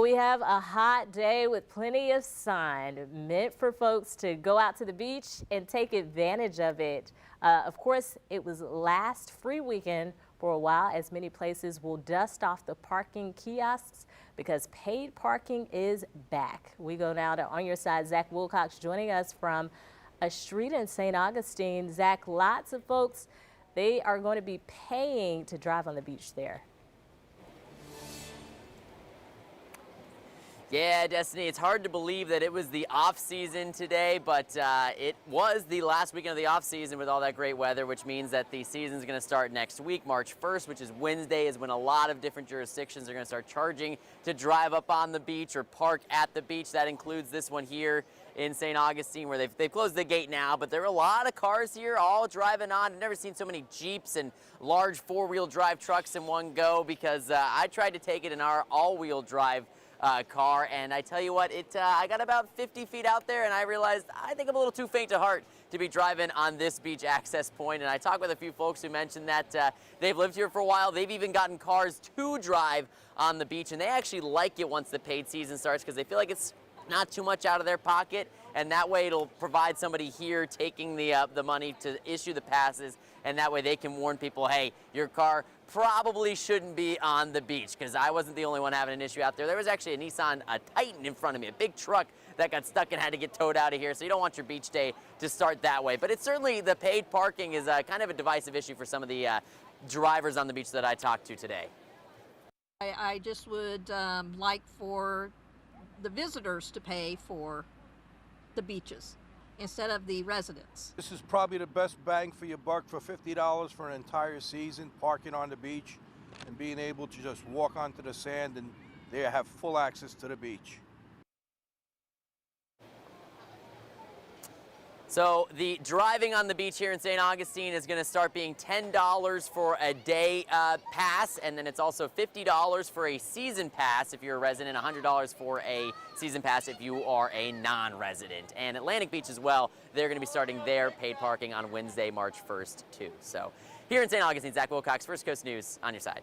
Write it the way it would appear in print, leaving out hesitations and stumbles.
we have a hot day with plenty of sun, meant for folks to go out to the beach and take advantage of it. Of course, it was last free weekend for a while, as many places will dust off the parking kiosks because paid parking is back. We go now to On Your Side, Zach Wilcox joining us from a street in St. Augustine. Zach, lots of folks, they are going to be paying to drive on the beach there. Yeah, Destiny, it's hard to believe that it was the off season today, but it was the last weekend of the off season with all that great weather, which means that the season's going to start next week, March 1st, which is Wednesday, is when a lot of different jurisdictions are going to start charging to drive up on the beach or park at the beach. That includes this one here in St. Augustine, where they've closed the gate now, but there are a lot of cars here all driving on. I've never seen so many Jeeps and large four-wheel drive trucks in one go, because I tried to take it in our all-wheel drive car, and I tell you what, I got about 50 feet out there and I realized I think I'm a little too faint of heart to be driving on this beach access point. And I talked with a few folks who mentioned that they've lived here for a while. They've even gotten cars to drive on the beach, and they actually like it once the paid season starts because they feel like it's not too much out of their pocket, and that way it'll provide somebody here taking the money to issue the passes, and that way they can warn people, hey, your car probably shouldn't be on the beach, because I wasn't the only one having an issue out there. There was actually a Nissan Titan in front of me, a big truck that got stuck and had to get towed out of here, so you don't want your beach day to start that way. But it's certainly, the paid parking is kind of a divisive issue for some of the drivers on the beach that I talked to today. I just would like for the visitors to pay for the beaches instead of the residents. This is probably the best bang for your buck for $50 for an entire season, parking on the beach and being able to just walk onto the sand and they have full access to the beach. So the driving on the beach here in St. Augustine is going to start being $10 for a day pass, and then it's also $50 for a season pass if you're a resident, $100 for a season pass if you are a non-resident. And Atlantic Beach as well, they're going to be starting their paid parking on Wednesday, March 1st too. So here in St. Augustine, Zach Wilcox, First Coast News, On Your Side.